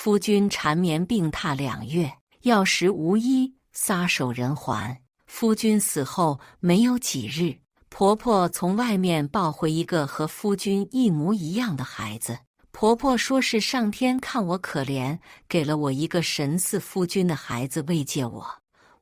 夫君缠绵病榻2月，药石无医，撒手人寰。夫君死后没有几日，婆婆从外面抱回一个和夫君一模一样的孩子。婆婆说是上天看我可怜，给了我一个神似夫君的孩子慰藉我。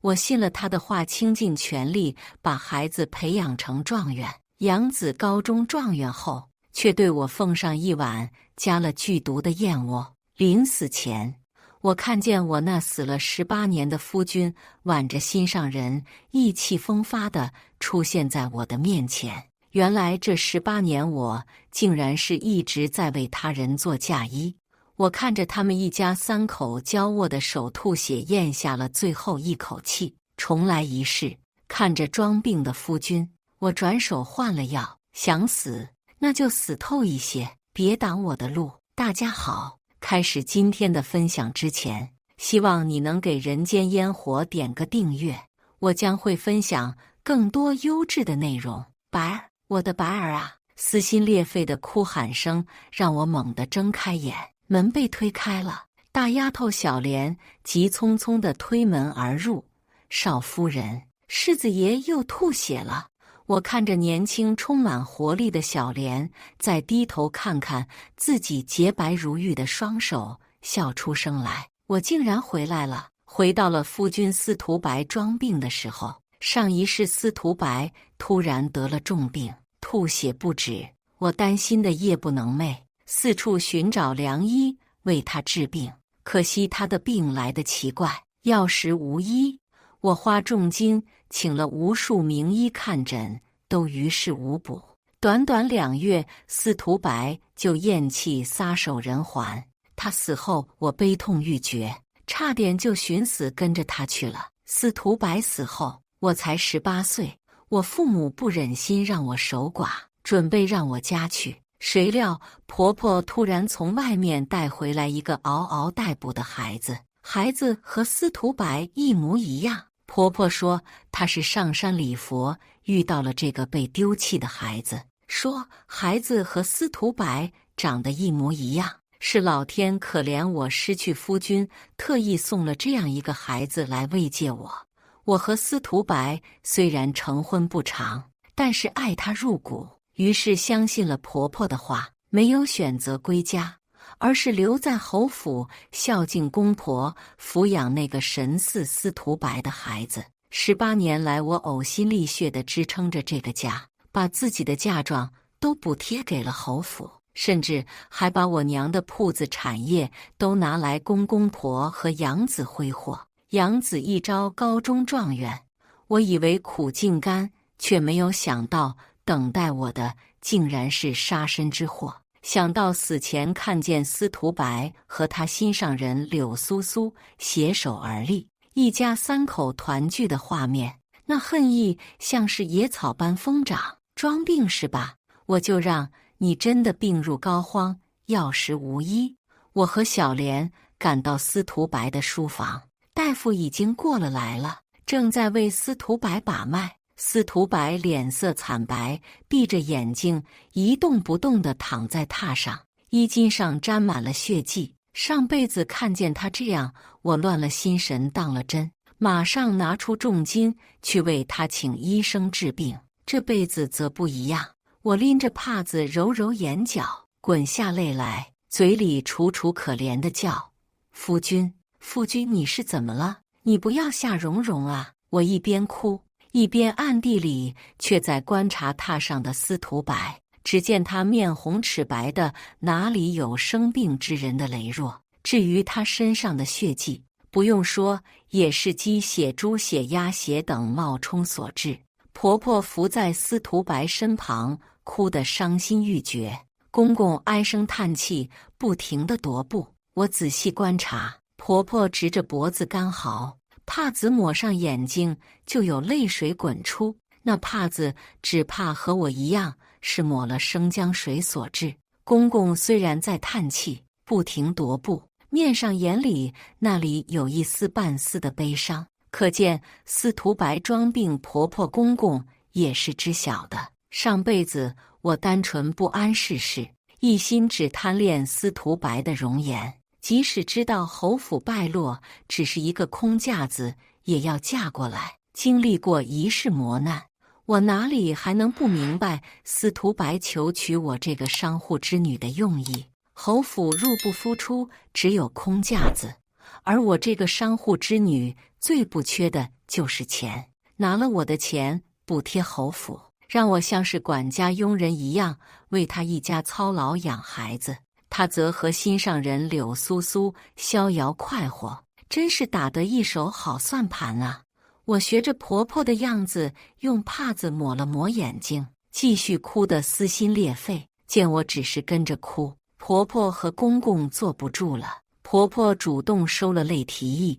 我信了她的话，倾尽全力把孩子培养成状元。养子高中状元后，却对我奉上一碗加了剧毒的燕窝。临死前，我看见我那死了18年的夫君挽着心上人，意气风发地出现在我的面前。原来这18年，我竟然是一直在为他人做嫁衣。我看着他们一家3口交握的手，吐血咽下了最后一口气，重来一世。看着装病的夫君，我转手换了药，想死那就死透一些，别挡我的路。大家好，开始今天的分享之前，希望你能给人间烟火点个订阅，我将会分享更多优质的内容。白儿，我的白儿啊！撕心裂肺的哭喊声让我猛地睁开眼，门被推开了，大丫头小莲急匆匆地推门而入。少夫人，世子爷又吐血了。我看着年轻充满活力的小莲，再低头看看自己洁白如玉的双手，笑出声来。我竟然回来了，回到了夫君司徒白装病的时候。上一世司徒白突然得了重病，吐血不止，我担心的夜不能寐，四处寻找良医为他治病。可惜他的病来得奇怪，药石无医。我花重金请了无数名医看诊，都于事无补。短短2月，司徒白就咽气撒手人寰。他死后，我悲痛欲绝，差点就寻死跟着他去了。司徒白死后，我才18岁，我父母不忍心让我守寡，准备让我家去。谁料婆婆突然从外面带回来一个嗷嗷待哺的孩子，孩子和司徒白一模一样。婆婆说她是上山礼佛遇到了这个被丢弃的孩子，说孩子和司徒白长得一模一样，是老天可怜我失去夫君，特意送了这样一个孩子来慰藉我。我和司徒白虽然成婚不长，但是爱他入骨，于是相信了婆婆的话，没有选择归家，而是留在侯府孝敬公婆，抚养那个神似司徒白的孩子。18年来，我呕心沥血地支撑着这个家，把自己的嫁妆都补贴给了侯府，甚至还把我娘的铺子产业都拿来供公婆和养子挥霍。养子一朝高中状元，我以为苦尽甘，却没有想到等待我的竟然是杀身之祸。想到死前看见司徒白和他心上人柳苏苏携手而立，一家3口团聚的画面，那恨意像是野草般疯长。装病是吧？我就让你真的病入膏肓，药石无医。我和小莲赶到司徒白的书房，大夫已经过了来了，正在为司徒白把脉。司徒白脸色惨白，闭着眼睛一动不动地躺在榻上，衣襟上沾满了血迹。上辈子看见他这样，我乱了心神，当了真，马上拿出重金去为他请医生治病。这辈子则不一样，我拎着帕子揉揉眼角，滚下泪来，嘴里楚楚可怜地叫：夫君，夫君，你是怎么了？你不要吓蓉蓉啊！我一边哭一边暗地里却在观察榻上的司徒白，只见他面红齿白的，哪里有生病之人的羸弱？至于他身上的血迹，不用说，也是鸡血、猪血、鸭血等冒充所致。婆婆伏在司徒白身旁，哭得伤心欲绝。公公唉声叹气，不停地踱步。我仔细观察，婆婆直着脖子干嚎，帕子抹上眼睛就有泪水滚出，那帕子只怕和我一样是抹了生姜水所致。公公虽然在叹气，不停踱步，面上眼里那里有一丝半丝的悲伤，可见司徒白装病，婆婆公公也是知晓的。上辈子我单纯不谙世事，一心只贪恋司徒白的容颜，即使知道侯府败落只是一个空架子，也要嫁过来。经历过一世磨难，我哪里还能不明白司徒白求娶我这个商户之女的用意？侯府入不敷出，只有空架子，而我这个商户之女最不缺的就是钱。拿了我的钱补贴侯府，让我像是管家佣人一样为他一家操劳养孩子，他则和心上人柳苏苏逍遥快活，真是打得一手好算盘啊！我学着婆婆的样子，用帕子抹了抹眼睛，继续哭得撕心裂肺。见我只是跟着哭，婆婆和公公坐不住了。婆婆主动收了泪，提议：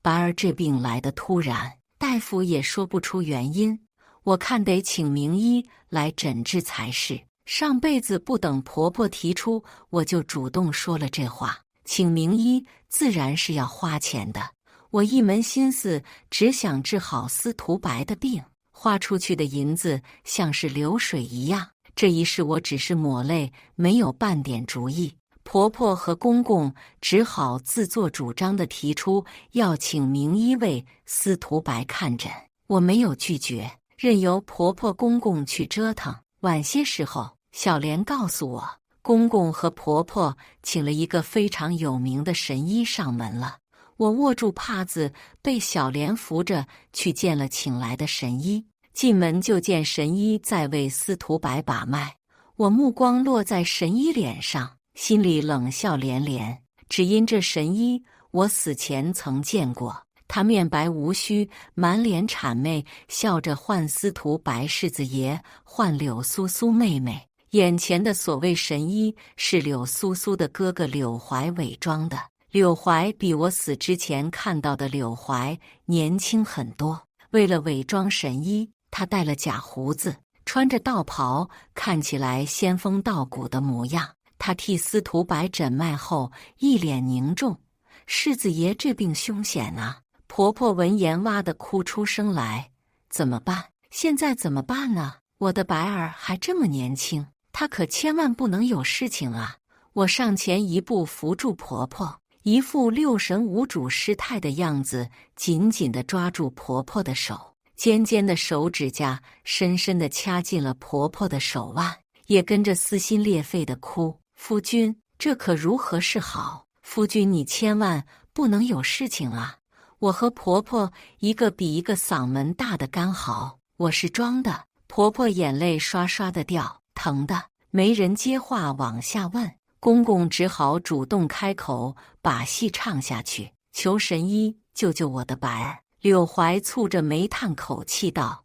白儿这病来得突然，大夫也说不出原因，我看得请名医来诊治才是。上辈子不等婆婆提出，我就主动说了这话。请名医自然是要花钱的，我一门心思只想治好司徒白的病，花出去的银子像是流水一样。这一世我只是抹泪，没有半点主意。婆婆和公公只好自作主张地提出要请名医为司徒白看诊，我没有拒绝，任由婆婆公公去折腾。晚些时候，小莲告诉我，公公和婆婆请了一个非常有名的神医上门了。我握住帕子，被小莲扶着去见了请来的神医。进门就见神医在为司徒白把脉，我目光落在神医脸上，心里冷笑连连。只因这神医我死前曾见过，他面白无须，满脸谄媚，笑着唤司徒白世子爷，唤柳苏苏妹妹。眼前的所谓神医是柳苏苏的哥哥柳怀伪装的。柳怀比我死之前看到的柳怀年轻很多，为了伪装神医，他戴了假胡子，穿着道袍，看起来仙风道骨的模样。他替司徒白诊脉后，一脸凝重：“世子爷这病凶险啊！”婆婆闻言哇地哭出声来：“怎么办？现在怎么办呢？我的白儿还这么年轻，她可千万不能有事情啊！”我上前一步扶住婆婆，一副六神无主失态的样子，紧紧地抓住婆婆的手，尖尖的手指甲深深地掐进了婆婆的手腕，也跟着撕心裂肺地哭：“夫君，这可如何是好？夫君，你千万不能有事情啊！”我和婆婆一个比一个嗓门大的干嚎：“我是装的。”婆婆眼泪刷刷的掉，疼的没人接话往下问。公公只好主动开口，把戏唱下去，求神医救救我的白儿。柳怀蹙着眉叹口气道：“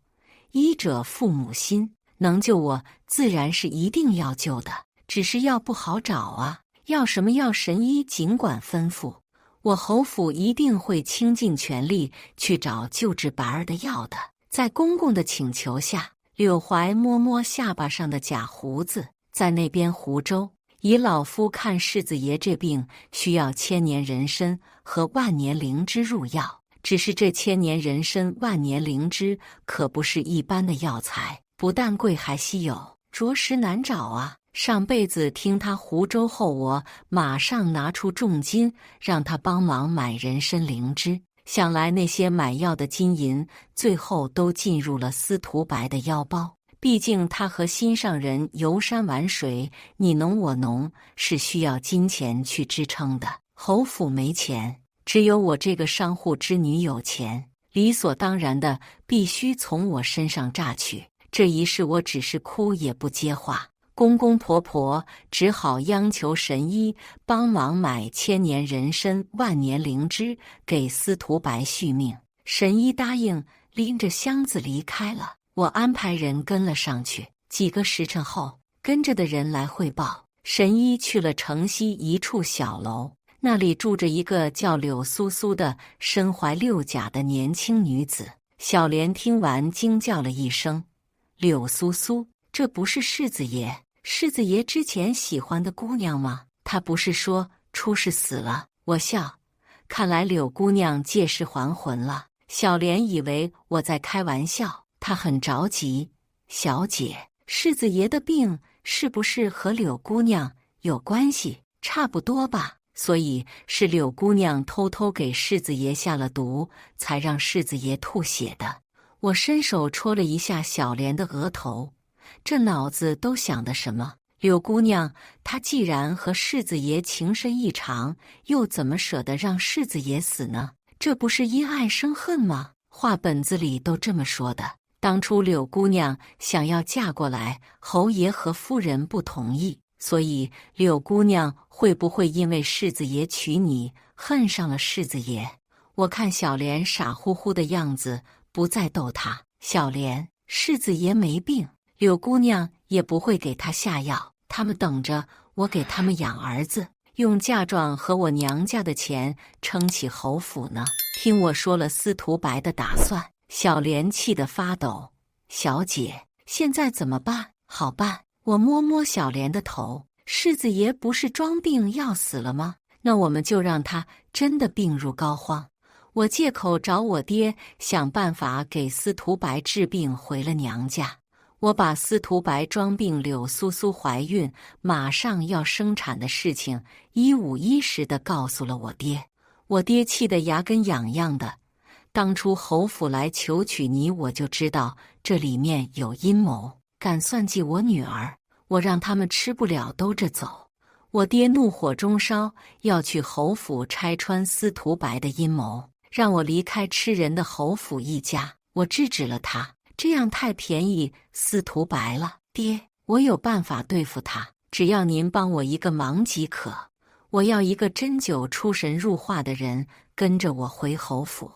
医者父母心，能救我自然是一定要救的，只是药不好找啊，要什么药神医尽管吩咐，我侯府一定会倾尽全力去找救治白儿的药的。”在公公的请求下，柳怀摸摸下巴上的假胡子，在那边胡诌：“以老夫看，世子爷这病需要千年人参和万年灵芝入药，只是这千年人参、万年灵芝可不是一般的药材，不但贵还稀有，着实难找啊！上辈子听他胡诌后，我马上拿出重金让他帮忙买人参灵芝，想来那些买药的金银最后都进入了司徒白的腰包。毕竟他和心上人游山玩水，你侬我侬，是需要金钱去支撑的。侯府没钱，只有我这个商户之女有钱，理所当然的必须从我身上榨取。这一世我只是哭也不接话，公公婆婆只好央求神医帮忙买千年人参、万年灵芝给司徒白续命。神医答应，拎着箱子离开了。我安排人跟了上去，几个时辰后，跟着的人来汇报，神医去了城西一处小楼，那里住着一个叫柳苏苏的身怀六甲的年轻女子。小莲听完惊叫了一声：“柳苏苏，这不是世子爷？世子爷之前喜欢的姑娘吗？他不是说出事死了？”我笑，看来柳姑娘借尸还魂了。小莲以为我在开玩笑，她很着急：“小姐，世子爷的病是不是和柳姑娘有关系？差不多吧。”所以是柳姑娘偷偷给世子爷下了毒，才让世子爷吐血的。我伸手戳了一下小莲的额头，这脑子都想的什么？柳姑娘，她既然和世子爷情深意长，又怎么舍得让世子爷死呢？这不是因爱生恨吗？话本子里都这么说的。当初柳姑娘想要嫁过来，侯爷和夫人不同意，所以柳姑娘会不会因为世子爷娶你，恨上了世子爷？我看小莲傻乎乎的样子，不再逗她。小莲，世子爷没病，柳姑娘也不会给他下药，他们等着我给他们养儿子，用嫁妆和我娘家的钱撑起侯府呢。听我说了司徒白的打算，小莲气得发抖。小姐，现在怎么办？好办。我摸摸小莲的头，世子爷不是装病要死了吗？那我们就让他真的病入膏肓。我借口找我爹，想办法给司徒白治病，回了娘家。我把司徒白装病柳苏苏怀孕，马上要生产的事情15110地告诉了我爹。我爹气得牙根痒痒的。当初侯府来求娶你，我就知道这里面有阴谋，敢算计我女儿，我让他们吃不了兜着走。我爹怒火中烧，要去侯府拆穿司徒白的阴谋，让我离开吃人的侯府一家。我制止了他，这样太便宜司徒白了。爹，我有办法对付他，只要您帮我一个忙即可。我要一个针灸出神入化的人跟着我回侯府，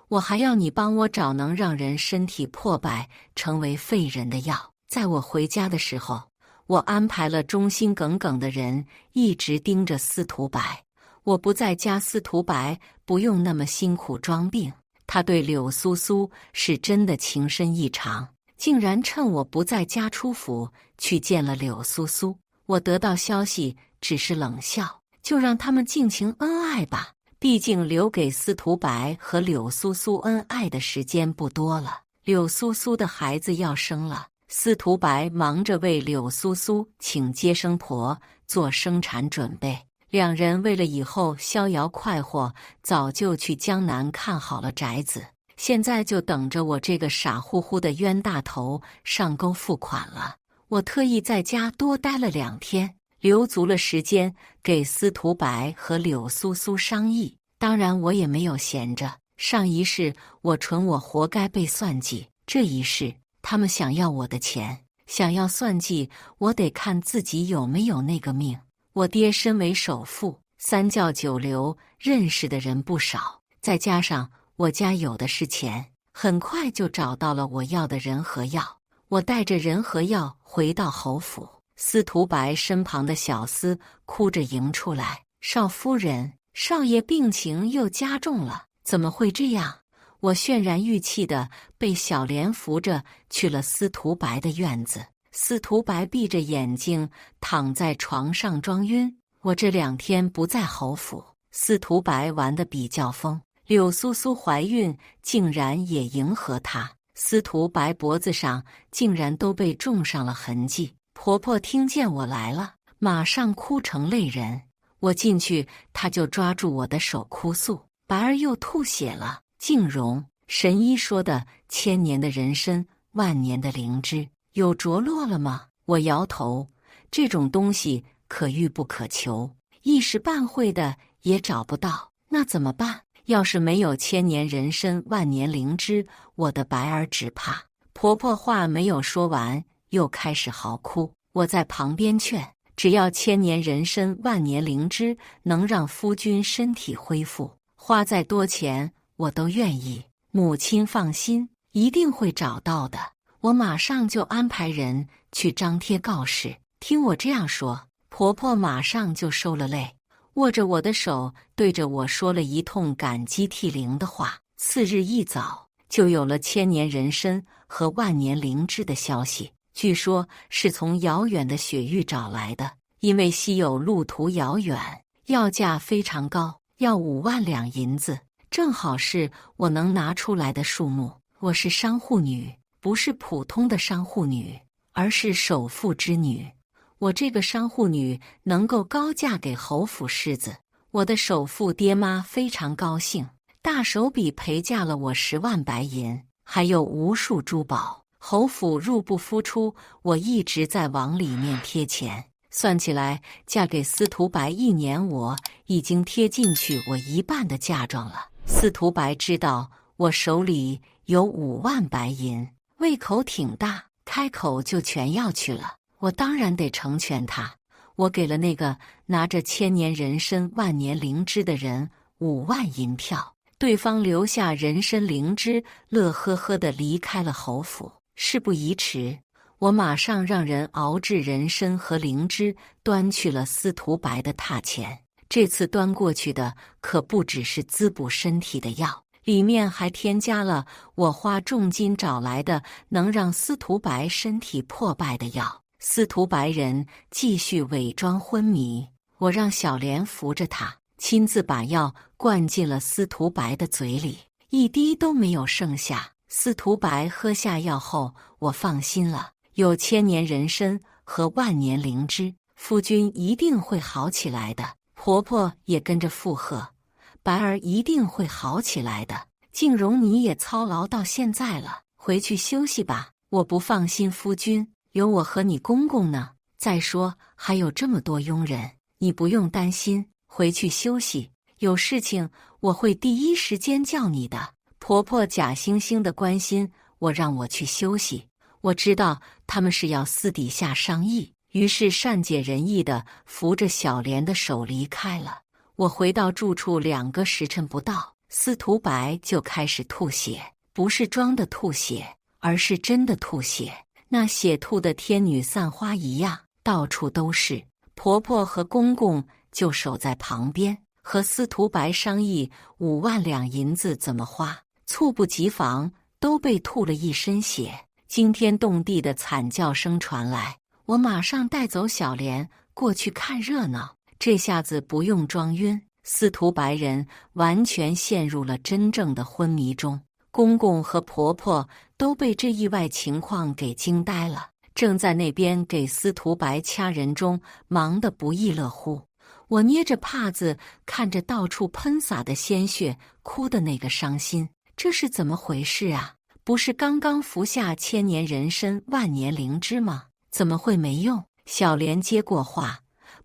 我还要你帮我找能让人身体破败成为废人的药。在我回家的时候，我安排了忠心耿耿的人一直盯着司徒白。我不在家，司徒白不用那么辛苦装病。他对柳苏苏是真的情深意长，竟然趁我不在家出府去见了柳苏苏。我得到消息只是冷笑，就让他们尽情恩爱吧。毕竟留给司徒白和柳苏苏恩爱的时间不多了。柳苏苏的孩子要生了，司徒白忙着为柳苏苏请接生婆，做生产准备。两人为了以后逍遥快活，早就去江南看好了宅子，现在就等着我这个傻乎乎的冤大头上钩付款了。我特意在家多待了2天，留足了时间给司徒白和柳苏苏商议。当然我也没有闲着，上一世我蠢，我活该被算计，这一世他们想要我的钱，想要算计我，得看自己有没有那个命。我爹身为首富，3教9流，认识的人不少，再加上我家有的是钱，很快就找到了我要的人和药。我带着人和药回到侯府，司徒白身旁的小厮哭着迎出来：“少夫人，少爷病情又加重了，怎么会这样？”我渲然欲泣的被小莲扶着去了司徒白的院子。司徒白闭着眼睛躺在床上装晕。我这2天不在侯府，司徒白玩得比较疯，柳苏苏怀孕竟然也迎合他，司徒白脖子上竟然都被种上了痕迹。婆婆听见我来了，马上哭成泪人。我进去，她就抓住我的手哭诉：“白儿又吐血了。”静容，神医说的1000年的人参，万年的灵芝，有着落了吗？我摇头，这种东西可遇不可求，一时半会的也找不到，那怎么办？要是没有1000年人参，万年灵芝，我的白儿只怕……婆婆话没有说完，又开始嚎哭。我在旁边劝，只要1000年人参，万年灵芝能让夫君身体恢复，花再多钱我都愿意。母亲放心，一定会找到的。我马上就安排人去张贴告示。听我这样说，婆婆马上就收了泪，握着我的手，对着我说了一通感激涕零的话。次日一早，就有了1000年人参和万年灵芝的消息，据说是从遥远的雪域找来的，因为稀有，路途遥远，要价非常高，要5万两银子，正好是我能拿出来的数目。我是商户女，不是普通的商户女，而是首富之女。我这个商户女能够高价给侯府世子，我的首富爹妈非常高兴，大手笔陪嫁了我10万白银，还有无数珠宝。侯府入不敷出，我一直在往里面贴钱，算起来嫁给司徒白1年，我已经贴进去我1半的嫁妆了。司徒白知道我手里有5万白银，胃口挺大，开口就全要去了。我当然得成全他，我给了那个拿着千年人参万年灵芝的人5万银票，对方留下人参灵芝，乐呵呵地离开了侯府。事不宜迟，我马上让人熬制人参和灵芝，端去了司徒白的榻前。这次端过去的可不只是滋补身体的药，里面还添加了我花重金找来的能让司徒白身体破败的药。司徒白人继续伪装昏迷，我让小莲扶着他，亲自把药灌进了司徒白的嘴里，一滴都没有剩下。司徒白喝下药后，我放心了，有千年人参和万年灵芝，夫君一定会好起来的。婆婆也跟着附和，白儿一定会好起来的。静容你也操劳到现在了，回去休息吧。我不放心夫君，有我和你公公呢。再说还有这么多佣人，你不用担心，回去休息，有事情我会第一时间叫你的。婆婆假惺惺的关心我，让我去休息。我知道他们是要私底下商议，于是善解人意的扶着小莲的手离开了。我回到住处2个时辰不到，司徒白就开始吐血，不是装的吐血，而是真的吐血。那血吐的天女散花一样，到处都是。婆婆和公公就守在旁边，和司徒白商议5万两银子怎么花。猝不及防，都被吐了一身血，惊天动地的惨叫声传来。我马上带走小莲过去看热闹，这下子不用装晕，司徒白人完全陷入了真正的昏迷中。公公和婆婆都被这意外情况给惊呆了，正在那边给司徒白掐人中忙得不亦乐乎。我捏着帕子看着到处喷洒的鲜血，哭的那个伤心。这是怎么回事啊？不是刚刚服下千年人参万年灵芝吗？怎么会没用？小莲接过话，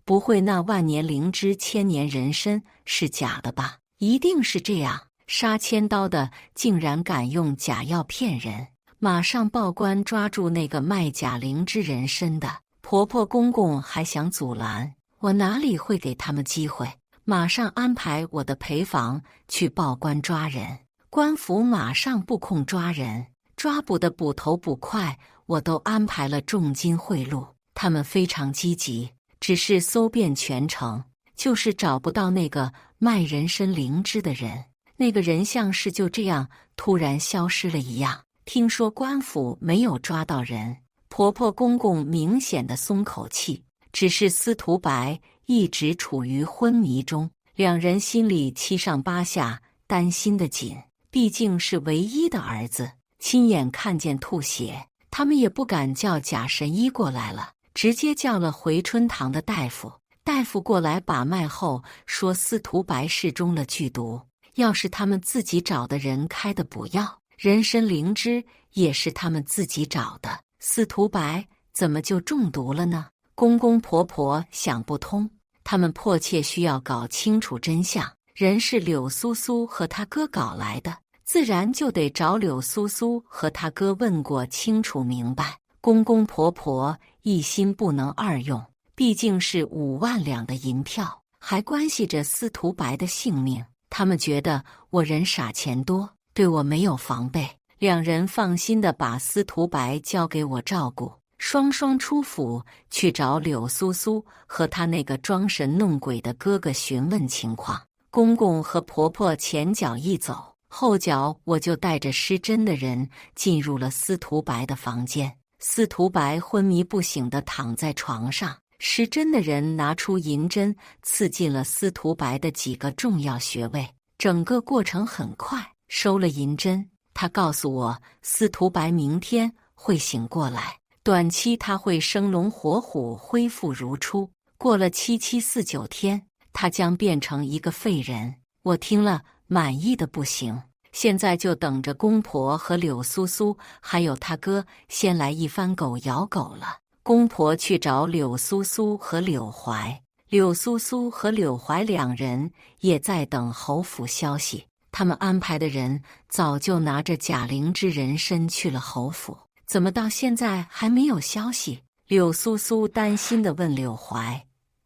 不会那万年灵芝千年人参是假的吧？一定是这样，杀千刀的竟然敢用假药骗人，马上报官抓住那个卖假灵芝人参的。婆婆公公还想阻拦，我哪里会给他们机会，马上安排我的陪房去报官抓人。官府马上布控抓人，抓捕的捕头捕快我都安排了重金贿赂，他们非常积极，只是搜遍全城，就是找不到那个卖人参灵芝的人。那个人像是就这样突然消失了一样。听说官府没有抓到人，婆婆公公明显的松口气，只是司徒白一直处于昏迷中，两人心里七上八下，担心的紧。毕竟是唯一的儿子，亲眼看见吐血，他们也不敢叫假神医过来了，直接叫了回春堂的大夫。大夫过来把脉后说司徒白是中了剧毒，要是他们自己找的人开的补药，人参灵芝也是他们自己找的，司徒白怎么就中毒了呢？公公婆婆想不通，他们迫切需要搞清楚真相。人是柳苏苏和他哥搞来的，自然就得找柳苏苏和他哥问过清楚明白。公公婆婆一心不能二用，毕竟是5万两的银票，还关系着司徒白的性命。他们觉得我人傻钱多，对我没有防备，两人放心地把司徒白交给我照顾，双双出府去找柳苏苏和他那个装神弄鬼的哥哥询问情况。公公和婆婆前脚一走，后脚我就带着施针的人进入了司徒白的房间。司徒白昏迷不醒地躺在床上，施针的人拿出银针刺进了司徒白的几个重要穴位。整个过程很快，收了银针，他告诉我司徒白明天会醒过来，短期他会生龙活虎，恢复如初。过了7、8、4、9天，他将变成一个废人。我听了满意的不行，现在就等着公婆和柳苏苏还有他哥先来一番狗咬狗了。公婆去找柳苏苏和柳怀，柳苏苏和柳怀两人也在等侯府消息。他们安排的人早就拿着假灵芝人参去了侯府，怎么到现在还没有消息？柳苏苏担心地问柳怀：“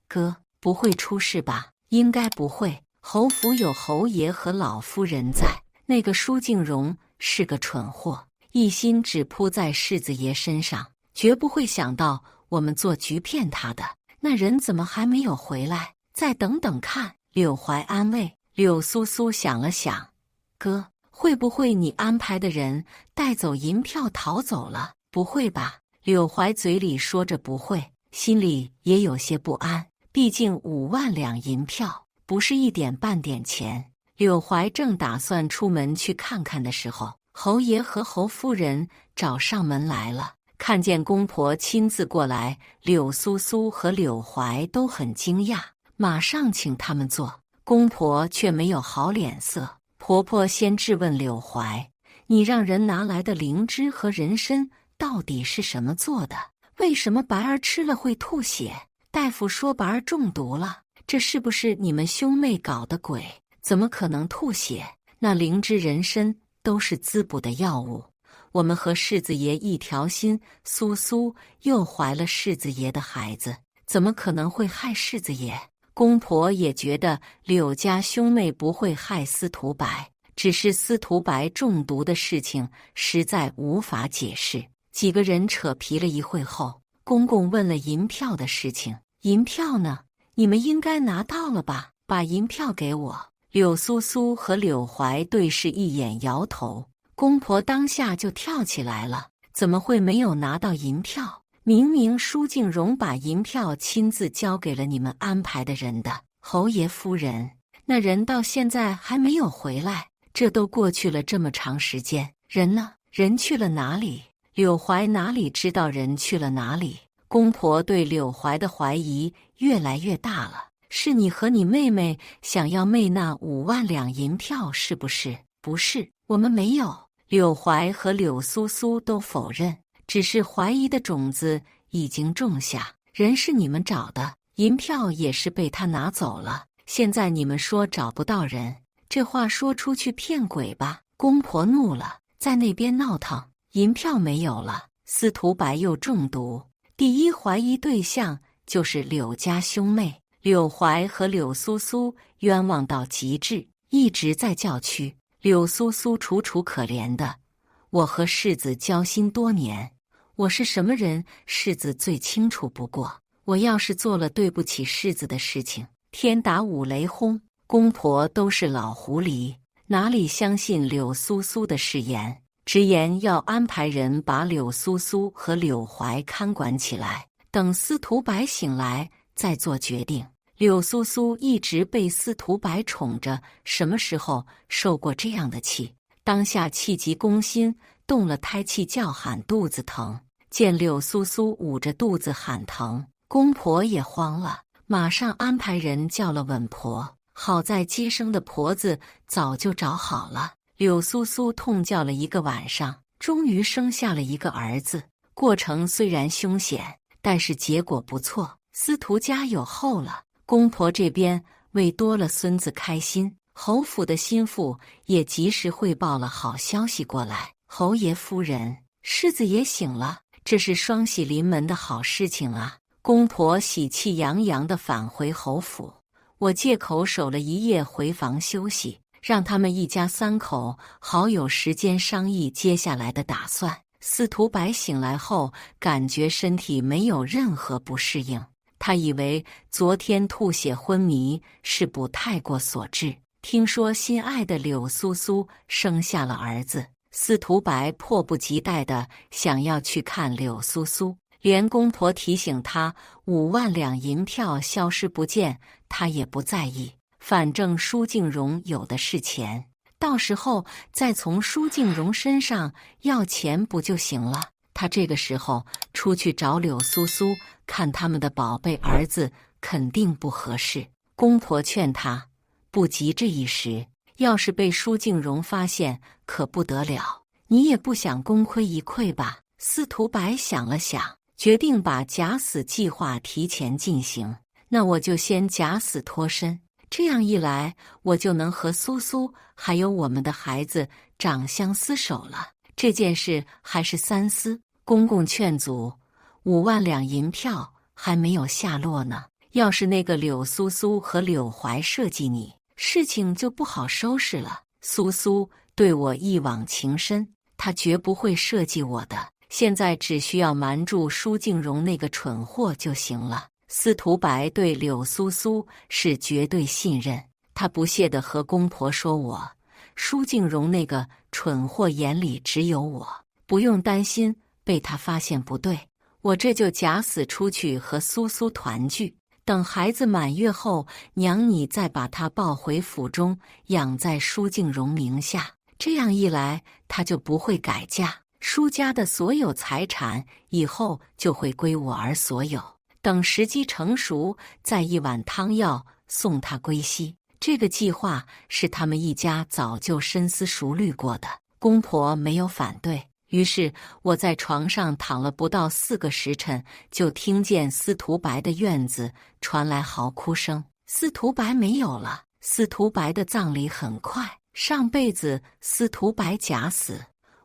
哥，不会出事吧？”“应该不会，侯府有侯爷和老夫人在。那个舒敬荣是个蠢货，一心只扑在世子爷身上，绝不会想到我们做局骗他的。那人怎么还没有回来？再等等看。”柳怀安慰。柳苏苏想了想：“哥，会不会你安排的人带走银票逃走了？”“不会吧？”柳怀嘴里说着不会，心里也有些不安。毕竟5万两银票不是一点半点钱。柳怀正打算出门去看看的时候，侯爷和侯夫人找上门来了。看见公婆亲自过来，柳苏苏和柳怀都很惊讶，马上请他们坐。公婆却没有好脸色。婆婆先质问柳怀：“你让人拿来的灵芝和人参到底是什么做的？为什么白儿吃了会吐血？大夫说白儿中毒了，这是不是你们兄妹搞的鬼？怎么可能吐血？那灵芝人参都是滋补的药物，我们和世子爷一条心，苏苏又怀了世子爷的孩子，怎么可能会害世子爷？”公婆也觉得柳家兄妹不会害司徒白，只是司徒白中毒的事情实在无法解释。几个人扯皮了一会后，公公问了银票的事情。“银票呢？你们应该拿到了吧？把银票给我。”柳苏苏和柳怀对视一眼，摇头。公婆当下就跳起来了：“怎么会没有拿到银票？明明舒敬荣把银票亲自交给了你们安排的人的。侯爷夫人，那人到现在还没有回来，这都过去了这么长时间，人呢？人去了哪里？”柳怀哪里知道人去了哪里？公婆对柳怀的怀疑越来越大了。“是你和你妹妹想要媚那5万两银票是不是？”“不是，我们没有。”柳怀和柳苏苏都否认。只是怀疑的种子已经种下，人是你们找的，银票也是被他拿走了。现在你们说找不到人，这话说出去骗鬼吧？公婆怒了，在那边闹腾，银票没有了，司徒白又中毒，第一怀疑对象就是柳家兄妹。柳怀和柳苏苏冤枉到极致，一直在叫屈。柳苏苏楚楚可怜的：“我和世子交心多年，我是什么人，世子最清楚不过。我要是做了对不起世子的事情，天打五雷轰。”公婆都是老狐狸，哪里相信柳苏苏的誓言，直言要安排人把柳苏苏和柳怀看管起来，等司徒白醒来再做决定。柳苏苏一直被司徒白宠着，什么时候受过这样的气？当下气急攻心，动了胎气，叫喊肚子疼。见柳苏苏捂着肚子喊疼，公婆也慌了，马上安排人叫了稳婆。好在接生的婆子早就找好了。柳苏苏痛叫了1个晚上，终于生下了一个儿子。过程虽然凶险，但是结果不错，司徒家有后了。公婆这边为多了孙子开心，侯府的心腹也及时汇报了好消息过来。侯爷夫人，世子爷醒了，这是双喜临门的好事情啊！公婆喜气洋洋地返回侯府。我借口守了一夜，回房休息，让他们一家3口好有时间商议接下来的打算。司徒白醒来后，感觉身体没有任何不适应，他以为昨天吐血昏迷是补太过所致。听说心爱的柳苏苏生下了儿子，司徒白迫不及待地想要去看柳苏苏，连公婆提醒他5万两银票消失不见，他也不在意，反正舒敬荣有的是钱，到时候再从舒敬荣身上要钱不就行了。他这个时候出去找柳苏苏看他们的宝贝儿子肯定不合适。公婆劝他不急这一时，要是被舒敬荣发现，可不得了。你也不想功亏一篑吧？司徒白想了想，决定把假死计划提前进行。那我就先假死脱身，这样一来，我就能和苏苏还有我们的孩子长相厮守了。这件事还是三思。公公劝阻，5万两银票还没有下落呢。要是那个柳苏苏和柳怀设计你，事情就不好收拾了。苏苏对我一往情深，他绝不会设计我的。现在只需要瞒住舒敬荣那个蠢货就行了。司徒白对柳苏苏是绝对信任，他不屑地和公婆说我舒敬荣那个蠢货眼里只有我，不用担心被他发现不对。我这就假死出去和苏苏团聚，等孩子满月后，娘你再把他抱回府中，养在舒敬荣名下。这样一来，他就不会改嫁，舒家的所有财产以后就会归我儿所有。等时机成熟，再一碗汤药送他归西。这个计划是他们一家早就深思熟虑过的，公婆没有反对。于是我在床上躺了不到4个时辰，就听见司徒白的院子传来嚎哭声。司徒白没有了。司徒白的葬礼很快，上辈子司徒白假死，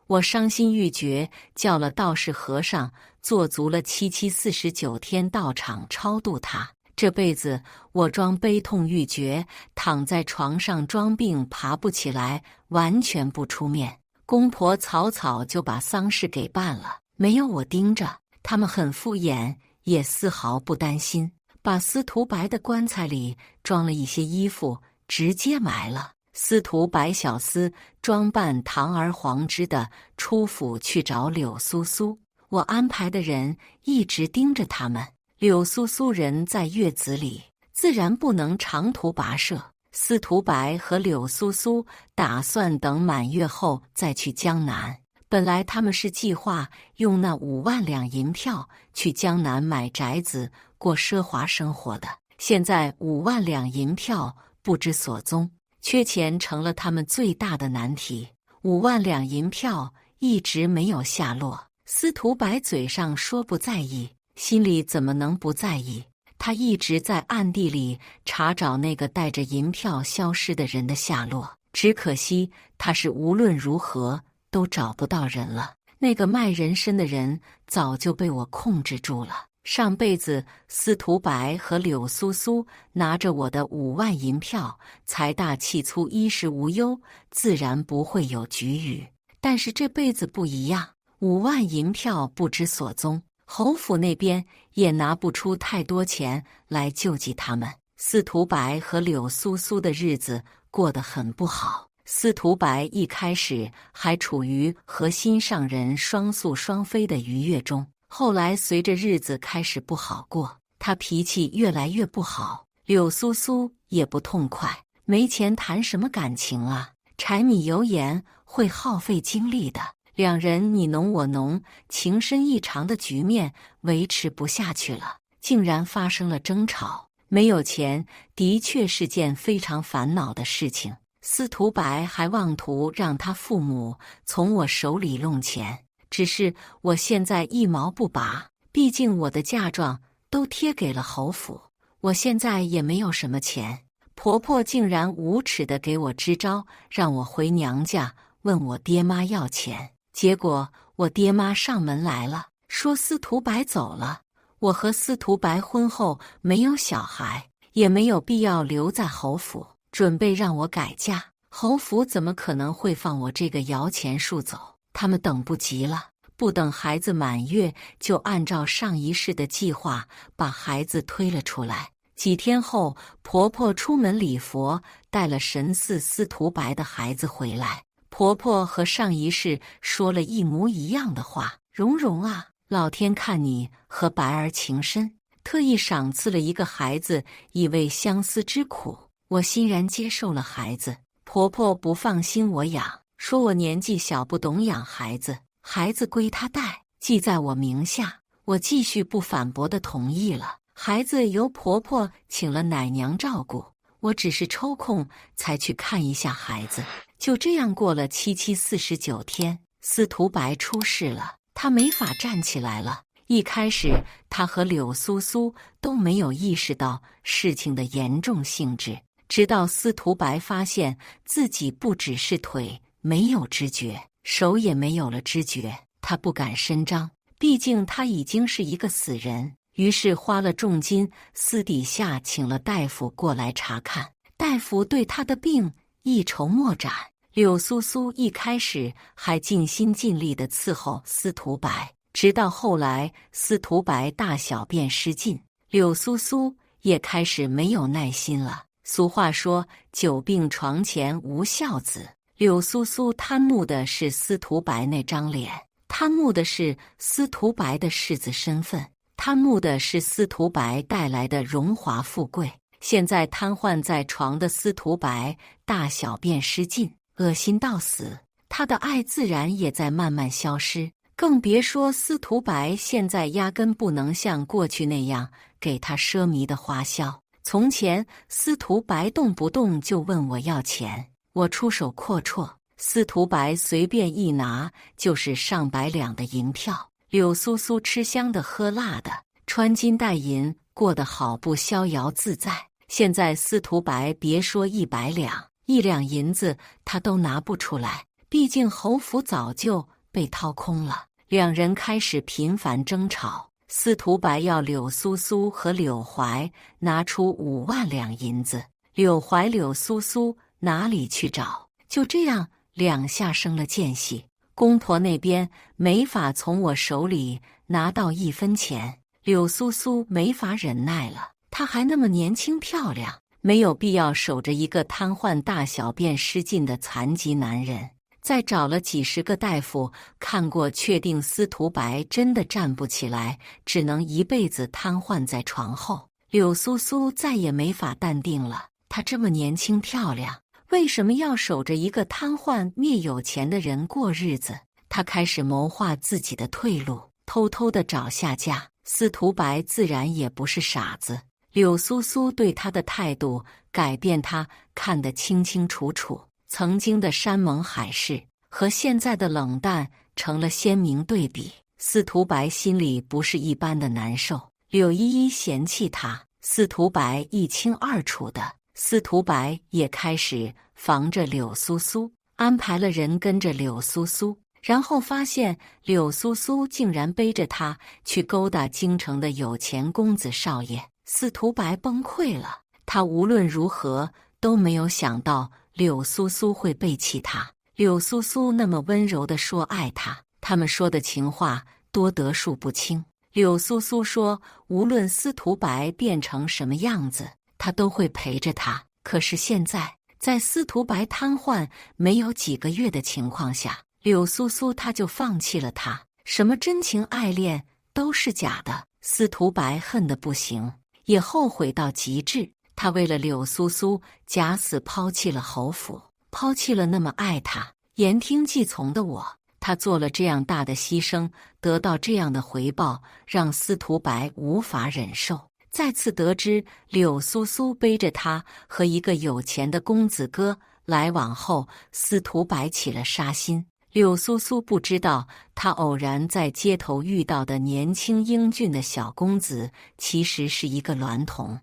我伤心欲绝，叫了道士和尚做足了7七49天道场超度他。这辈子我装悲痛欲绝，躺在床上装病，爬不起来，完全不出面。公婆草草就把丧事给办了，没有我盯着，他们很敷衍，也丝毫不担心。把司徒白的棺材里装了一些衣服，直接埋了。司徒白小厮装扮堂而皇之的出府去找柳苏苏，我安排的人一直盯着他们。柳苏苏人在月子里，自然不能长途跋涉。司徒白和柳苏苏打算等满月后再去江南。本来他们是计划用那5万两银票去江南买宅子过奢华生活的，现在5万两银票不知所踪，缺钱成了他们最大的难题。5万两银票一直没有下落。司徒白嘴上说不在意，心里怎么能不在意？他一直在暗地里查找那个带着银票消失的人的下落，只可惜他是无论如何都找不到人了。那个卖人参的人早就被我控制住了。上辈子司徒白和柳苏苏拿着我的5万银票，财大气粗，衣食无忧，自然不会有局域。但是这辈子不一样，5万银票不知所踪，侯府那边也拿不出太多钱来救济他们。司徒白和柳苏苏的日子过得很不好。司徒白一开始还处于和心上人双宿双飞的愉悦中，后来随着日子开始不好过，他脾气越来越不好，柳苏苏也不痛快。没钱谈什么感情啊？柴米油盐会耗费精力的。两人你侬我侬，情深意长的局面维持不下去了，竟然发生了争吵。没有钱的确是件非常烦恼的事情。司徒白还妄图让他父母从我手里弄钱，只是我现在一毛不拔，毕竟我的嫁妆都贴给了侯府，我现在也没有什么钱。婆婆竟然无耻地给我支招，让我回娘家问我爹妈要钱。结果我爹妈上门来了，说司徒白走了。我和司徒白婚后没有小孩，也没有必要留在侯府，准备让我改嫁。侯府怎么可能会放我这个摇钱树走？他们等不及了，不等孩子满月，就按照上一世的计划把孩子推了出来。几天后，婆婆出门礼佛，带了神似司徒白的孩子回来。婆婆和上一世说了一模一样的话：蓉蓉啊，老天看你和白儿情深，特意赏赐了一个孩子，以慰相思之苦。我欣然接受了孩子。婆婆不放心我养，说我年纪小不懂养孩子，孩子归她带，记在我名下。我继续不反驳地同意了。孩子由婆婆请了奶娘照顾，我只是抽空才去看一下孩子。就这样过了749天，司徒白出事了，他没法站起来了。一开始，他和柳苏苏都没有意识到事情的严重性质，直到司徒白发现自己不只是腿没有知觉，手也没有了知觉，他不敢声张，毕竟他已经是一个死人。于是花了重金，私底下请了大夫过来查看。大夫对他的病一筹莫展。柳苏苏一开始还尽心尽力地伺候司徒白，直到后来司徒白大小便失禁，柳苏苏也开始没有耐心了。俗话说，久病床前无孝子。柳苏苏贪慕的是司徒白那张脸，贪慕的是司徒白的世子身份，贪慕的是司徒白带来的荣华富贵。现在瘫痪在床的司徒白大小便失禁，恶心到死，他的爱自然也在慢慢消失。更别说司徒白现在压根不能像过去那样给他奢靡的花销。从前司徒白动不动就问我要钱，我出手阔绰，司徒白随便一拿就是上百两的银票。柳苏苏吃香的喝辣的，穿金戴银，过得好不逍遥自在。现在司徒白别说100两，1两银子他都拿不出来，毕竟侯府早就被掏空了。两人开始频繁争吵，司徒白要柳苏苏和柳怀拿出5万两银子，柳怀柳苏苏哪里去找？就这样两下生了间隙。公婆那边没法从我手里拿到1分钱，柳苏苏没法忍耐了。她还那么年轻漂亮，没有必要守着一个瘫痪大小便失禁的残疾男人。再找了几10个大夫看过，确定司徒白真的站不起来，只能一辈子瘫痪在床后。柳苏苏再也没法淡定了，她这么年轻漂亮，为什么要守着一个瘫痪灭有钱的人过日子？她开始谋划自己的退路，偷偷地找下家。司徒白自然也不是傻子，柳苏苏对他的态度改变，他看得清清楚楚。曾经的山盟海誓和现在的冷淡成了鲜明对比。司徒白心里不是一般的难受。柳依依嫌弃他，司徒白一清二楚的。司徒白也开始防着柳苏苏，安排了人跟着柳苏苏，然后发现柳苏苏竟然背着他去勾搭京城的有钱公子少爷。司徒白崩溃了，他无论如何都没有想到柳苏苏会背弃他。柳苏苏那么温柔地说爱他，他们说的情话多得数不清。柳苏苏说，无论司徒白变成什么样子，他都会陪着他。可是现在，在司徒白瘫痪没有几个月的情况下，柳苏苏他就放弃了他，什么真情爱恋都是假的。司徒白恨得不行，也后悔到极致。他为了柳苏苏假死抛弃了侯府，抛弃了那么爱他、言听计从的我。他做了这样大的牺牲，得到这样的回报，让司徒白无法忍受。再次得知柳苏苏背着他和一个有钱的公子哥来往后，司徒白起了杀心。柳苏苏不知道，他偶然在街头遇到的年轻英俊的小公子，其实是一个娈童。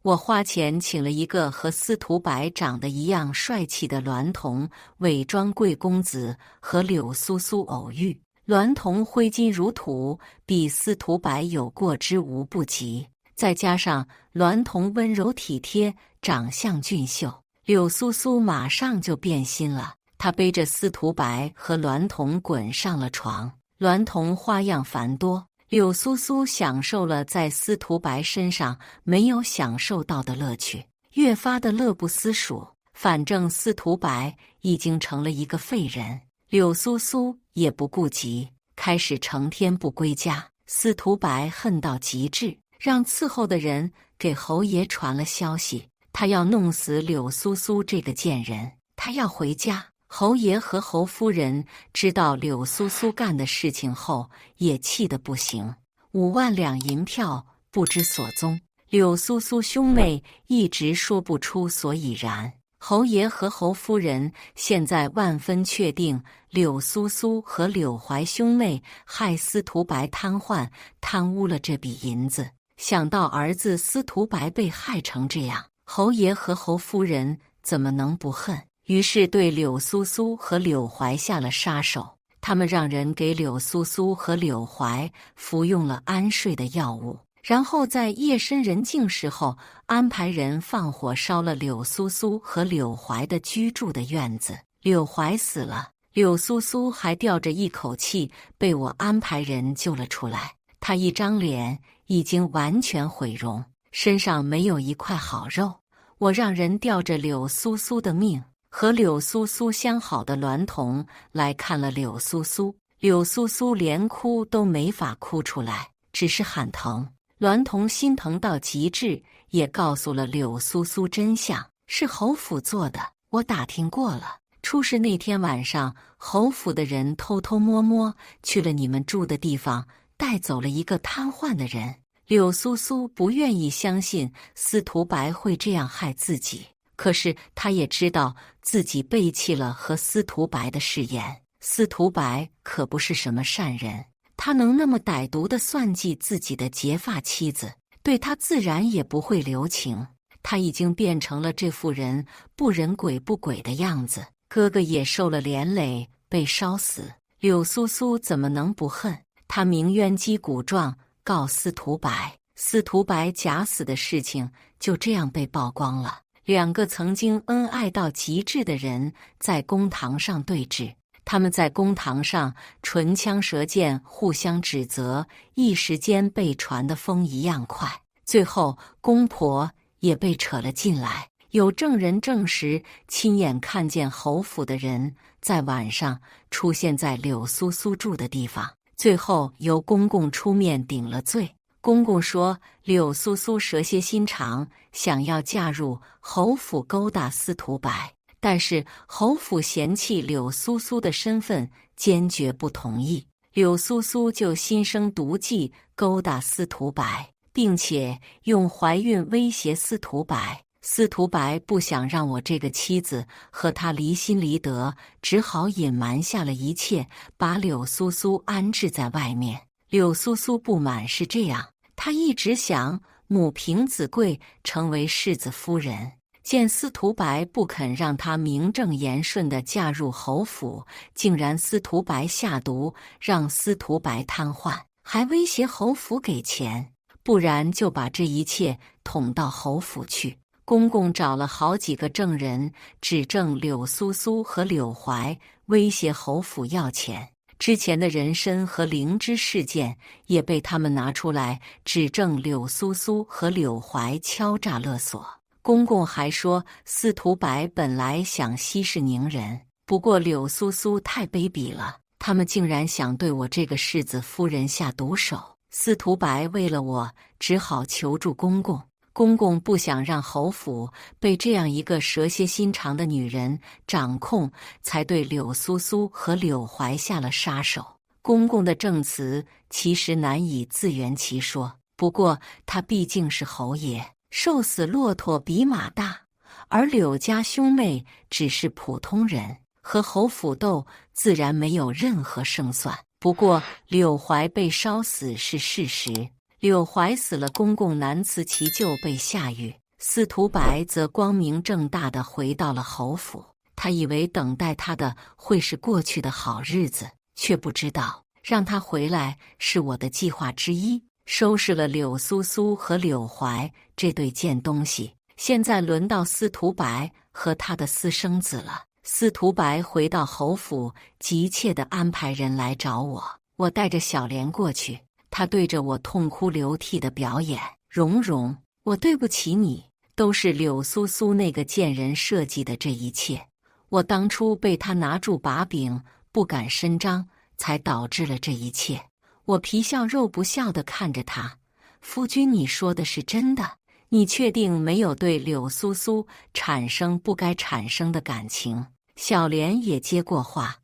我花钱请了一个和司徒白长得一样帅气的娈童，伪装贵公子和柳苏苏偶遇。娈童挥金如土，比司徒白有过之无不及。再加上娈童温柔体贴，长相俊秀，柳苏苏马上就变心了。他背着司徒白和娈童滚上了床，娈童花样繁多。柳苏苏享受了在司徒白身上没有享受到的乐趣，越发的乐不思蜀。反正司徒白已经成了一个废人，柳苏苏也不顾及，开始成天不归家。司徒白恨到极致，让伺候的人给侯爷传了消息，他要弄死柳苏苏这个贱人，他要回家。侯爷和侯夫人知道柳苏苏干的事情后，也气得不行。5万两银票不知所踪。柳苏苏兄妹一直说不出所以然。侯爷和侯夫人现在万分确定柳苏苏和柳怀兄妹害司徒白瘫痪，贪污了这笔银子。想到儿子司徒白被害成这样，侯爷和侯夫人怎么能不恨？于是对柳苏苏和柳怀下了杀手。他们让人给柳苏苏和柳怀服用了安睡的药物，然后在夜深人静时候安排人放火烧了柳苏苏和柳怀的居住的院子。柳怀死了，柳苏苏还吊着一口气被我安排人救了出来。她一张脸已经完全毁容，身上没有一块好肉。我让人吊着柳苏苏的命，和柳苏苏相好的娈童来看了柳苏苏，柳苏苏连哭都没法哭出来，只是喊疼。娈童心疼到极致，也告诉了柳苏苏真相，是侯府做的。我打听过了，出事那天晚上，侯府的人偷偷摸摸去了你们住的地方，带走了一个瘫痪的人。柳苏苏不愿意相信司徒白会这样害自己，可是他也知道自己背弃了和司徒白的誓言。司徒白可不是什么善人，他能那么歹毒地算计自己的结发妻子，对他自然也不会留情。他已经变成了这妇人不人鬼不鬼的样子，哥哥也受了连累，被烧死。柳苏苏怎么能不恨？他鸣冤击鼓状告司徒白，司徒白假死的事情就这样被曝光了。两个曾经恩爱到极致的人在公堂上对峙，他们在公堂上唇枪舌剑，互相指责，一时间被传得风一样快。最后公婆也被扯了进来，有证人证实亲眼看见侯府的人在晚上出现在柳苏苏住的地方，最后由公公出面顶了罪。公公说柳苏苏蛇蝎心肠，想要嫁入侯府勾搭司徒白，但是侯府嫌弃柳苏苏的身份，坚决不同意。柳苏苏就心生毒计，勾搭司徒白，并且用怀孕威胁司徒白。司徒白不想让我这个妻子和他离心离德，只好隐瞒下了一切，把柳苏苏安置在外面。柳苏苏不满是这样，她一直想母凭子贵，成为世子夫人。见司徒白不肯让她名正言顺地嫁入侯府，竟然司徒白下毒让司徒白瘫痪，还威胁侯府给钱，不然就把这一切捅到侯府去。公公找了好几个证人，指证柳苏苏和柳怀威胁侯府要钱。之前的人参和灵芝事件也被他们拿出来指证柳苏苏和柳怀敲诈勒索。公公还说司徒白本来想息事宁人，不过柳苏苏太卑鄙了，他们竟然想对我这个世子夫人下毒手。司徒白为了我只好求助公公，公公不想让侯府被这样一个蛇蝎心肠的女人掌控，才对柳苏苏和柳怀下了杀手。公公的证词其实难以自圆其说，不过他毕竟是侯爷，瘦死骆驼比马大，而柳家兄妹只是普通人，和侯府斗自然没有任何胜算。不过柳怀被烧死是事实，柳怀死了，公公难辞其咎，被下狱。司徒白则光明正大地回到了侯府，他以为等待他的会是过去的好日子，却不知道让他回来是我的计划之一。收拾了柳苏苏和柳怀这对贱东西，现在轮到司徒白和他的私生子了。司徒白回到侯府，急切地安排人来找我，我带着小莲过去。他对着我痛哭流涕的表演：“蓉蓉，我对不起你，都是柳苏苏那个贱人设计的这一切。我当初被他拿住把柄，不敢声张，才导致了这一切。”我皮笑肉不笑地看着他：“夫君，你说的是真的？你确定没有对柳苏苏产生不该产生的感情？”小莲也接过话：“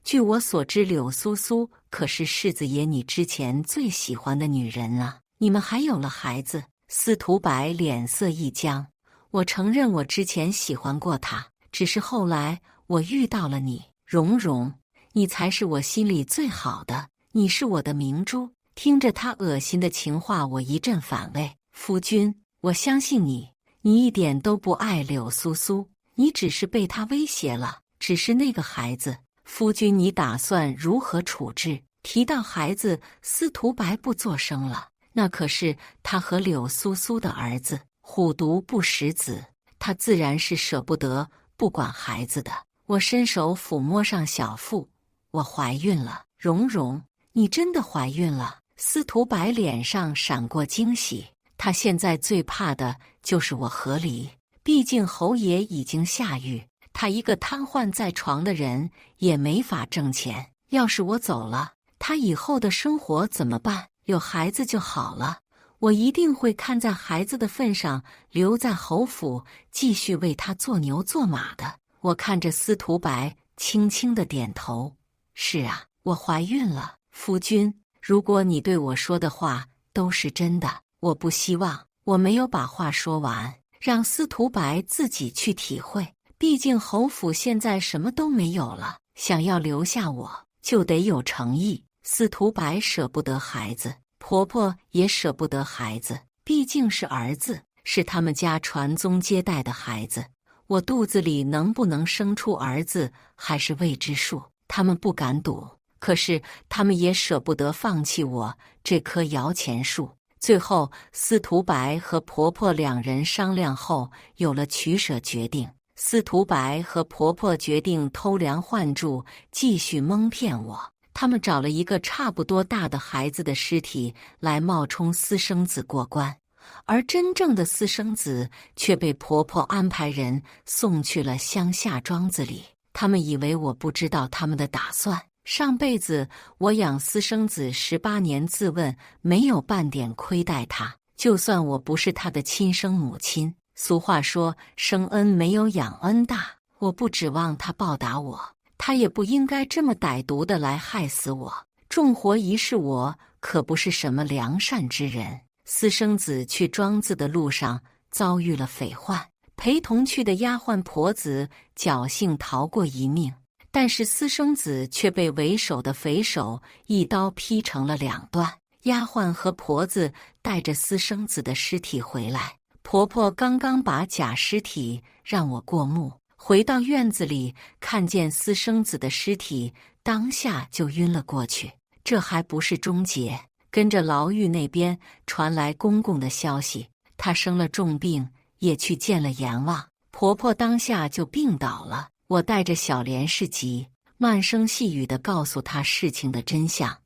据我所知，柳苏苏可是世子爷你之前最喜欢的女人啊。”你们还有了孩子。司徒白脸色一僵。我承认我之前喜欢过他，只是后来我遇到了你，蓉蓉，你才是我心里最好的，你是我的明珠。听着他恶心的情话，我一阵反胃。夫君，我相信你，你一点都不爱柳苏苏，你只是被他威胁了。只是那个孩子，夫君你打算如何处置？提到孩子，司徒白不作声了。那可是他和柳苏苏的儿子，虎毒不食子，他自然是舍不得不管孩子的。我伸手抚摸上小腹，我怀孕了。蓉蓉，你真的怀孕了？司徒白脸上闪过惊喜，他现在最怕的就是我和离，毕竟侯爷已经下狱，他一个瘫痪在床的人也没法挣钱。要是我走了，他以后的生活怎么办？有孩子就好了，我一定会看在孩子的份上，留在侯府继续为他做牛做马的。我看着司徒白，轻轻的点头。是啊，我怀孕了。夫君，如果你对我说的话都是真的，我不希望。我没有把话说完，让司徒白自己去体会。毕竟侯府现在什么都没有了，想要留下我，就得有诚意。司徒白舍不得孩子，婆婆也舍不得孩子，毕竟是儿子，是他们家传宗接代的孩子。我肚子里能不能生出儿子还是未知数，他们不敢赌，可是他们也舍不得放弃我这棵摇钱树。最后，司徒白和婆婆两人商量后，有了取舍决定。司徒白和婆婆决定偷梁换柱，继续蒙骗我。他们找了一个差不多大的孩子的尸体来冒充私生子过关，而真正的私生子却被婆婆安排人送去了乡下庄子里。他们以为我不知道他们的打算。上辈子我养私生子18年，自问没有半点亏待他，就算我不是他的亲生母亲。俗话说，生恩没有养恩大，我不指望他报答我。他也不应该这么歹毒的来害死我。重活一世，我可不是什么良善之人。私生子去庄子的路上遭遇了匪患，陪同去的丫鬟婆子侥幸逃过一命，但是私生子却被为首的匪首一刀劈成了2段。丫鬟和婆子带着私生子的尸体回来，婆婆刚刚把假尸体让我过目，回到院子里，看见私生子的尸体，当下就晕了过去。这还不是终结，跟着牢狱那边传来公公的消息，他生了重病，也去见了阎王。婆婆当下就病倒了。我带着小莲氏急，慢声细语地告诉她事情的真相。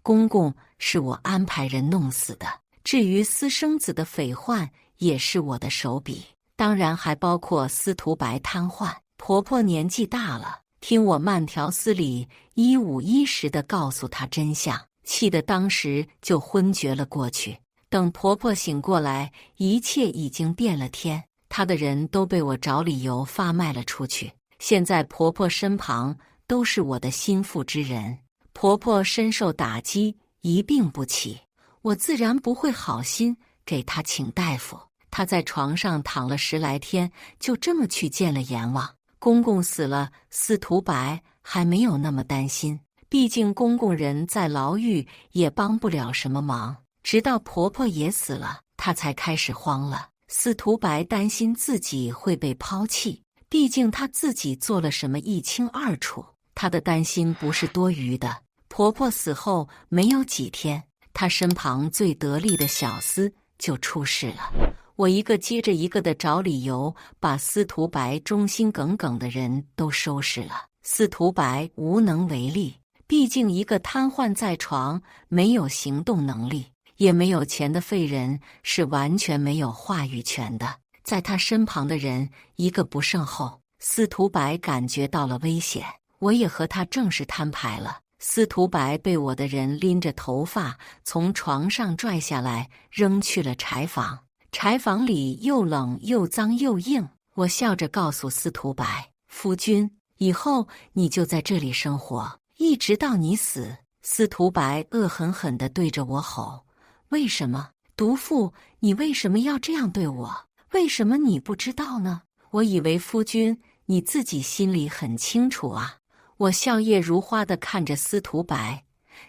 公公是我安排人弄死的，至于私生子的匪患，也是我的手笔。当然还包括司徒白瘫痪。婆婆年纪大了，听我慢条斯理、一五一十地告诉她真相，气得当时就昏厥了过去。等婆婆醒过来，一切已经变了天，她的人都被我找理由发卖了出去。现在婆婆身旁都是我的心腹之人，婆婆深受打击，一病不起，我自然不会好心给她请大夫。他在床上躺了10来天，就这么去见了阎王。公公死了，司徒白还没有那么担心，毕竟公公人在牢狱也帮不了什么忙。直到婆婆也死了，他才开始慌了。司徒白担心自己会被抛弃，毕竟他自己做了什么一清二楚，他的担心不是多余的。婆婆死后没有几天，他身旁最得力的小厮就出事了。我一个接着一个的找理由，把司徒白忠心耿耿的人都收拾了。司徒白无能为力，毕竟一个瘫痪在床、没有行动能力、也没有钱的废人是完全没有话语权的。在他身旁的人一个不剩后，司徒白感觉到了危险，我也和他正式摊牌了。司徒白被我的人拎着头发从床上拽下来，扔去了柴房。柴房里又冷又脏又硬，我笑着告诉司徒白：“夫君，以后你就在这里生活，一直到你死。”司徒白恶狠狠地对着我吼：“为什么？毒妇，你为什么要这样对我？为什么你不知道呢？我以为夫君你自己心里很清楚啊。我笑靥如花地看着司徒白，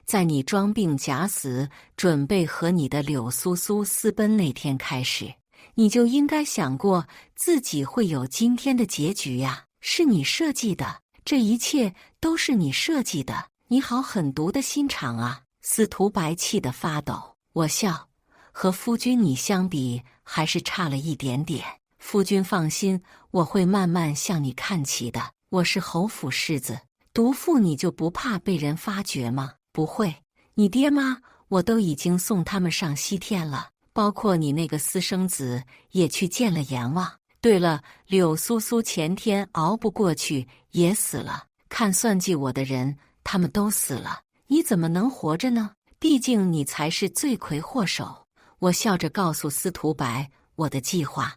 在你装病假死，准备和你的柳苏苏私奔那天开始，你就应该想过自己会有今天的结局呀。是你设计的，这一切都是你设计的，你好狠毒的心肠啊！司徒白气得发抖。我笑，和夫君你相比，还是差了一点点。夫君放心，我会慢慢向你看齐的。我是侯府世子，毒妇你就不怕被人发觉吗？不会，你爹妈我都已经送他们上西天了，包括你那个私生子也去见了阎王。对了，柳苏苏前天熬不过去也死了，看算计我的人他们都死了，你怎么能活着呢？毕竟你才是罪魁祸首。我笑着告诉司徒白我的计划，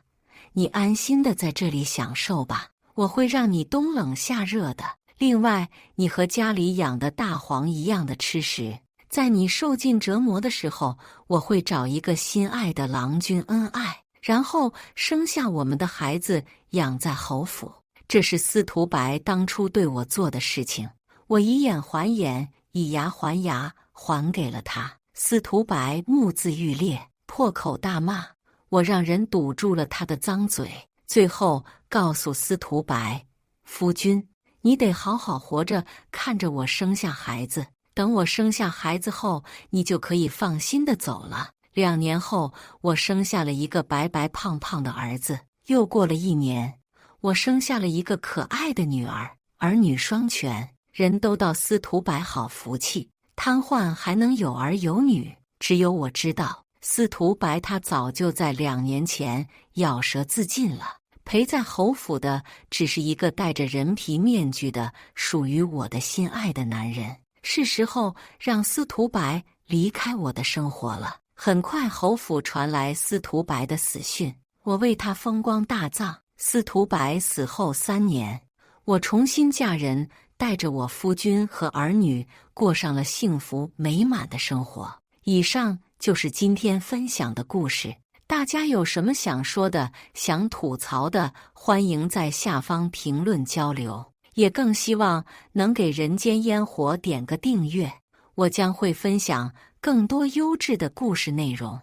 你安心的在这里享受吧，我会让你冬冷夏热的。另外，你和家里养的大黄一样的吃食，在你受尽折磨的时候，我会找一个心爱的郎君恩爱，然后生下我们的孩子养在侯府。这是司徒白当初对我做的事情，我以眼还眼，以牙还牙，还给了他。司徒白目眦欲裂，破口大骂，我让人堵住了他的脏嘴，最后告诉司徒白，夫君你得好好活着，看着我生下孩子，等我生下孩子后，你就可以放心的走了。2年后，我生下了一个白白胖胖的儿子。又过了1年，我生下了一个可爱的女儿，儿女双全。人都道司徒白好福气，瘫痪还能有儿有女，只有我知道，司徒白他早就在2年前咬舌自尽了。陪在侯府的只是一个戴着人皮面具的属于我的心爱的男人，是时候让司徒白离开我的生活了。很快侯府传来司徒白的死讯，我为他风光大葬。司徒白死后3年，我重新嫁人，带着我夫君和儿女过上了幸福美满的生活。以上就是今天分享的故事。大家有什么想说的、想吐槽的，欢迎在下方评论交流。也更希望能给人间烟火点个订阅，我将会分享更多优质的故事内容。